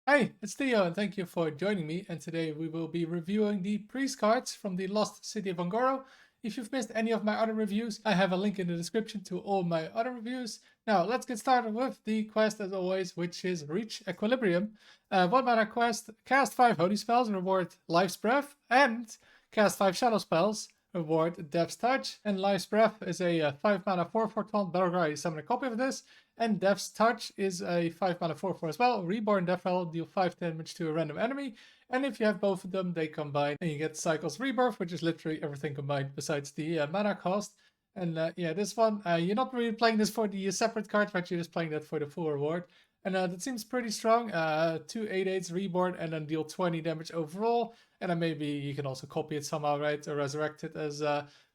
Hi, it's Theo and thank you for joining me. And today we will be reviewing the priest cards from the Lost City of Ungoro. If you've missed any of my other reviews, I have a link in the description to all my other reviews. Now let's get started with the quest as always, which is Reach Equilibrium. 1 mana quest, cast 5 holy spells, reward Life's Breath, and cast 5 shadow spells, reward Death's Touch. And Life's Breath is a 5 mana 4/4 taunt Battlecry. Summon a copy of this. And Death's Touch is a 5 mana 4/4 as well. Reborn Death Rattle, deal 5 damage to a random enemy. And if you have both of them, they combine and you get Cycle's Rebirth, which is literally everything combined besides the mana cost. And yeah, this one, you're not really playing this for the separate card, but you're just playing that for the full reward. And that seems pretty strong. 2 8/8s Reborn and then deal 20 damage overall. And then maybe you can also copy it somehow, right? Or resurrect it as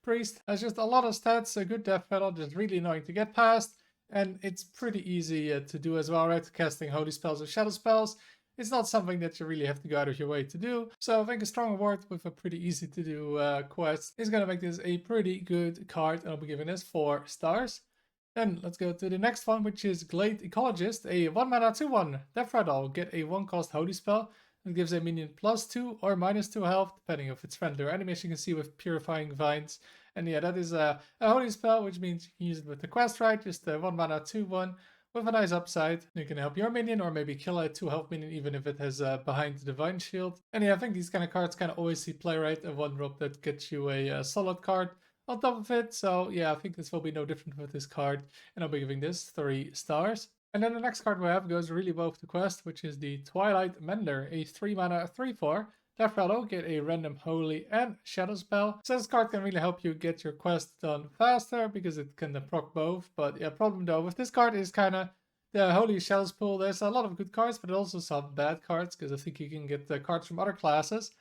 Priest. Has just a lot of stats, a good death rattle, just really annoying to get past. And it's pretty easy to do as well, right? Casting holy spells or shadow spells. It's not something that you really have to go out of your way to do. So I think a strong reward with a pretty easy to do quest is going to make this a pretty good card. And I'll be giving this 4 stars. Then let's go to the next one, which is Glade Ecologist. A 1 mana 2/1 Death Rattle. Get a 1 cost holy spell. It gives a minion +2 or -2 health, depending if it's friendly or enemy, as you can see with Purifying Vines. And yeah, that is a holy spell, which means you can use it with the quest, right? Just 1 mana 2/1 with a nice upside. You can help your minion or maybe kill a 2 health minion, even if it has behind the Divine Shield. And yeah, I think these kind of cards kind of always see play, right? A 1-drop that gets you a solid card on top of it. So yeah, I think this will be no different with this card. And I'll be giving this 3 stars. And then the next card we have goes really well with the quest, which is the Twilight Mender, a 3 mana 3/4. Death Rattle, get a random holy and shadow spell. So this card can really help you get your quest done faster because it can proc both. But yeah, problem though with this card is kind of the holy shadows pool. There's a lot of good cards, but also some bad cards because I think you can get the cards from other classes.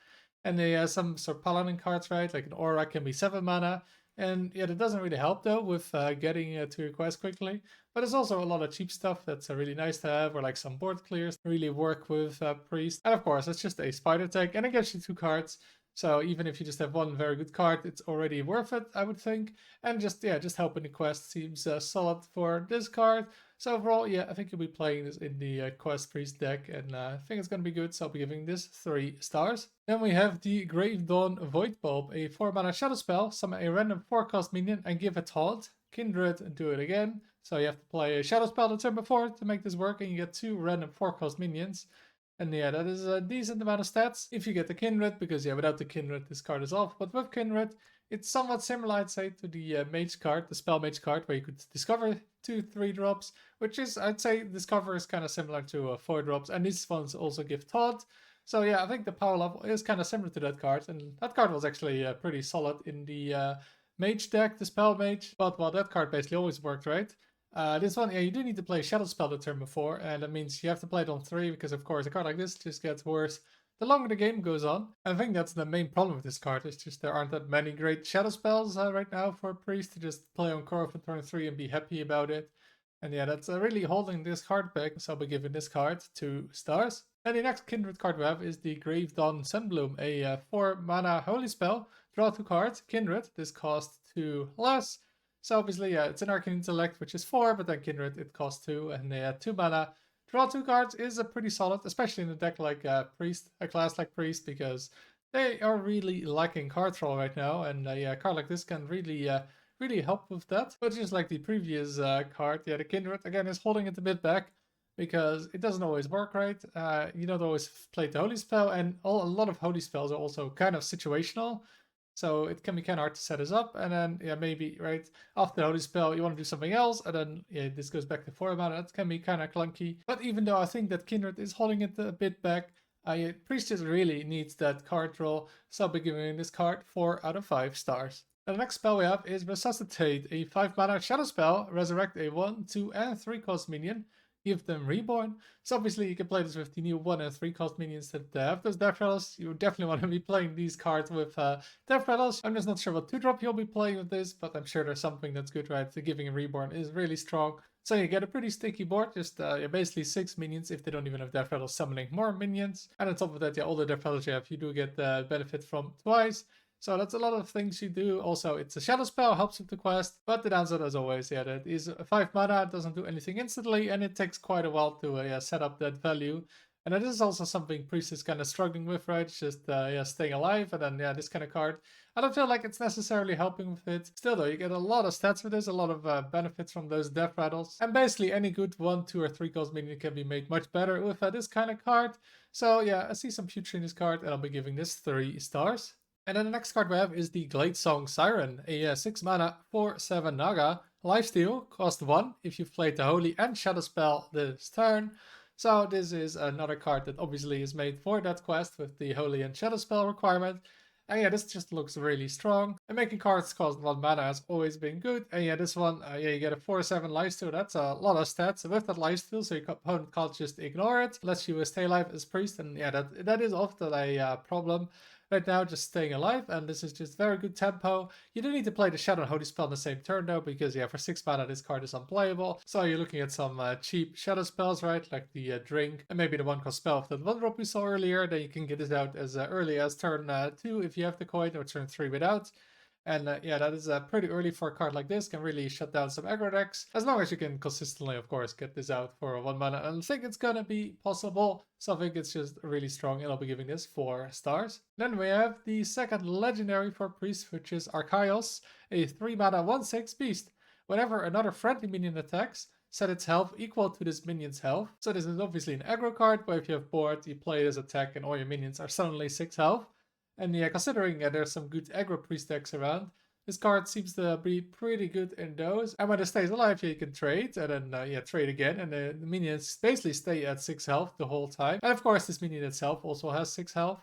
And they have some sort of paladin cards, right? Like an aura can be 7 mana. And yeah, that doesn't really help though with getting to your quest quickly. But there's also a lot of cheap stuff that's really nice to have, or like some board clears really work with Priest. And of course, it's just a spider tag, and it gives you 2 cards. So even if you just have 1 very good card, it's already worth it, I would think. And just yeah, just helping the quest seems solid for this card. So overall, yeah, I think you'll be playing this in the Quest Priest deck, and I think it's going to be good, so I'll be giving this 3 stars. Then we have the Grave Dawn Void Bulb, a 4 mana shadow spell, summon a random 4-cost minion and give a taunt. Kindred and do it again. So you have to play a shadow spell the turn before to make this work, and you get 2 random 4-cost minions. And yeah, that is a decent amount of stats if you get the Kindred, because yeah, without the Kindred this card is off. But with Kindred, it's somewhat similar, I'd say, to the Mage card, the Spell Mage card, where you could discover 2 3-drops, which is, I'd say, Discover is kind of similar to 4-drops, and these ones also give Taunt. So yeah, I think the power level is kind of similar to that card, and that card was actually pretty solid in the Mage deck, the Spell Mage. But well, that card basically always worked, right? This one, yeah, you do need to play Shadow Spell the turn before, and that means you have to play it on 3, because of course a card like this just gets worse the longer the game goes on. I think that's the main problem with this card, it's just there aren't that many great Shadow Spells right now for a Priest to just play on Korra for turn 3 and be happy about it. And yeah, that's really holding this card back, so I'll be giving this card 2 stars. And the next Kindred card we have is the Grave Dawn Sunbloom, a 4 mana holy spell. Draw 2 cards, Kindred, this costs 2 less. So obviously, yeah, it's an Arcane Intellect, which is 4, but then Kindred, it costs 2, and 2 mana. Draw 2 cards is a pretty solid, especially in a deck like Priest, a class like Priest, because they are really lacking card draw right now, and yeah, a card like this can really help with that. But just like the previous card, yeah, the Kindred, again, is holding it a bit back, because it doesn't always work right. You don't always play the Holy Spell, and a lot of Holy Spells are also kind of situational. So it can be kind of hard to set us up, and then yeah, maybe right after the holy spell you want to do something else, and then yeah, this goes back to 4 mana. That can be kind of clunky. But even though I think that Kindred is holding it a bit back, Priestess really needs that card draw, so I'll be giving this card 4 out of 5 stars. And the next spell we have is Resuscitate, a 5 mana shadow spell. Resurrect a 1, 2, and 3 cost minion. Give them Reborn. So obviously you can play this with the new 1 and 3 cost minions that have those Death Rattles. You definitely want to be playing these cards with Death Rattles. I'm just not sure what 2-drop you'll be playing with this, but I'm sure there's something that's good, right? The Giving Reborn is really strong. So you get a pretty sticky board, just basically 6 minions if they don't even have Death Rattles, summoning more minions. And on top of that, yeah, all the Death Rattles you have, you do get the benefit from twice. So that's a lot of things you do. Also, it's a shadow spell, helps with the quest, but the downside as always, yeah, that is 5 mana, it doesn't do anything instantly, and it takes quite a while to set up that value. And this is also something Priest is kind of struggling with, right? It's just yeah, staying alive, and then yeah, this kind of card. I don't feel like it's necessarily helping with it. Still though, you get a lot of stats with this, a lot of benefits from those death rattles. And basically any good 1, 2, or 3 cost minion can be made much better with this kind of card. So yeah, I see some future in this card, and I'll be giving this 3 stars. And then the next card we have is the Glade Song Siren, a 6 mana 4/7 Naga, lifesteal, cost 1 if you've played the Holy and Shadow spell this turn. So this is another card that obviously is made for that quest with the Holy and Shadow spell requirement. And yeah, this just looks really strong. And making cards cost 1 mana has always been good. And yeah, this one, yeah, you get a 4/7 lifesteal. That's a lot of stats with that lifesteal, so your opponent can't just ignore it. Lets you stay alive as priest, and yeah, that is often a problem. Right now, just staying alive, and this is just very good tempo. You do need to play the Shadow and Holy spell in the same turn though, because yeah, for 6 mana this card is unplayable. So you're looking at some cheap Shadow spells, right? Like the Drink, and maybe the 1-cost spell of that 1-drop we saw earlier. Then you can get this out as early as turn 2 if you have the coin, or turn 3 without. And yeah, that is pretty early for a card like this. Can really shut down some aggro decks. As long as you can consistently, of course, get this out for 1 mana. And I think it's gonna be possible. So I think it's just really strong, and I'll be giving this 4 stars. Then we have the second legendary for Priest, which is Archaios, a 3 mana 1/6 beast. Whenever another friendly minion attacks, set its health equal to this minion's health. So this is obviously an aggro card, but if you have board, you play this attack and all your minions are suddenly 6 health. And yeah, considering there's some good aggro priest decks around, this card seems to be pretty good in those. And when it stays alive, yeah, you can trade, and then yeah, trade again. And the minions basically stay at 6 health the whole time. And of course, this minion itself also has 6 health.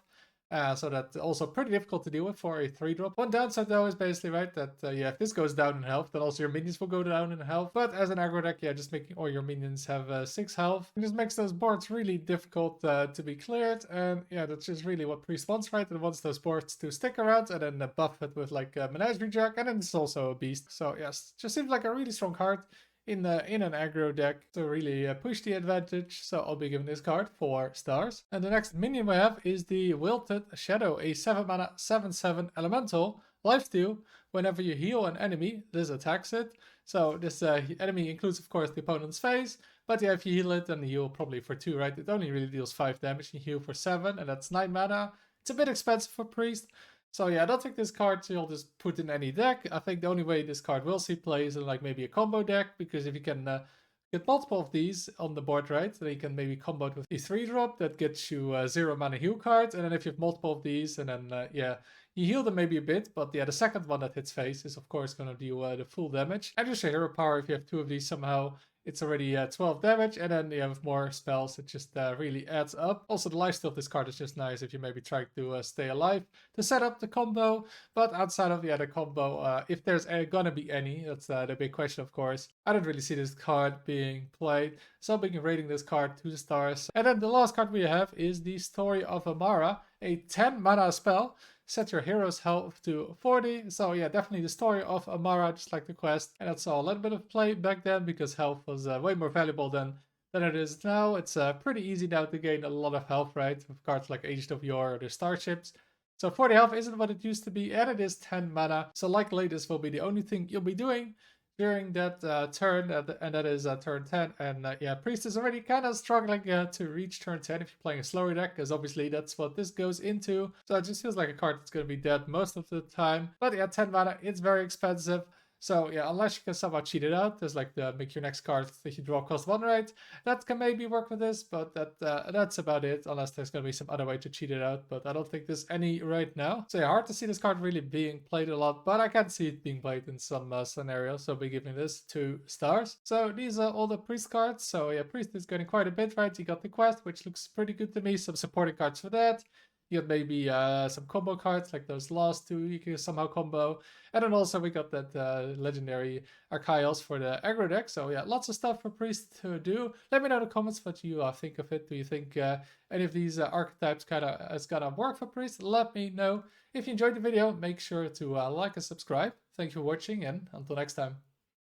So that's also pretty difficult to deal with for a 3-drop. One downside though is basically, right, that yeah, if this goes down in health, then also your minions will go down in health. But as an aggro deck, yeah, just making all your minions have 6 health. And this makes those boards really difficult to be cleared. And yeah, that's just really what Priest wants, right? It wants those boards to stick around, and then buff it with like a Menagerie Jug, and then it's also a beast. So yes, just seems like a really strong card in an aggro deck to really push the advantage. So I'll be giving this card 4 stars. And the next minion we have is the Wilted Shadow, a 7 mana 7/7 elemental lifesteal. Whenever you heal an enemy, this attacks it. So this enemy includes, of course, the opponent's phase. But yeah, if you heal it, then you heal probably for 2, right? It only really deals 5 damage. You heal for 7, and that's 9 mana. It's a bit expensive for Priest. So yeah, I don't think this card you'll just put in any deck. I think the only way this card will see play is in like maybe a combo deck, because if you can get multiple of these on the board, right, then you can maybe combo it with a 3-drop that gets you a 0 mana heal card. And then if you have multiple of these, and then yeah, you heal them maybe a bit, but yeah, the second one that hits face is of course going to deal the full damage. And just a hero power, if you have 2 of these somehow, it's already 12 damage, and then you have more spells. It just really adds up. Also, the lifesteal of this card is just nice if you maybe try to stay alive to set up the combo. But outside of the combo, if there's gonna be any, that's the big question, of course. I don't really see this card being played, so I'll be rating this card 2 stars. And then the last card we have is the Story of Amara, a 10 mana spell. Set your hero's health to 40. So yeah, definitely the Story of Amara, just like the quest. And that's a little bit of play back then, because health was way more valuable than it is now. It's pretty easy now to gain a lot of health, right? With cards like Aged of Yore or the Starships. So 40 health isn't what it used to be, and it is 10 mana. So likely this will be the only thing you'll be doing during that turn, and that is turn 10. And yeah, Priest is already kind of struggling to reach turn 10 if you're playing a slower deck, because obviously that's what this goes into. So it just feels like a card that's going to be dead most of the time. But yeah, 10 mana, it's very expensive. So yeah, unless you can somehow cheat it out, there's like the make your next card that you draw cost 1, right? That can maybe work with this, but that's about it, unless there's gonna be some other way to cheat it out. But I don't think there's any right now. So yeah, hard to see this card really being played a lot, but I can see it being played in some scenarios. So I'll be giving this 2 stars. So these are all the Priest cards. So yeah, Priest is getting quite a bit, right? You got the quest, which looks pretty good to me. Some supporting cards for that. You got maybe some combo cards, like those last 2 you can somehow combo. And then also we got that legendary Archaios for the aggro deck. So yeah, lots of stuff for Priest to do. Let me know in the comments what you think of it. Do you think any of these archetypes kind of is gonna work for Priest? Let me know. If you enjoyed the video, make sure to like and subscribe. Thank you for watching, and until next time.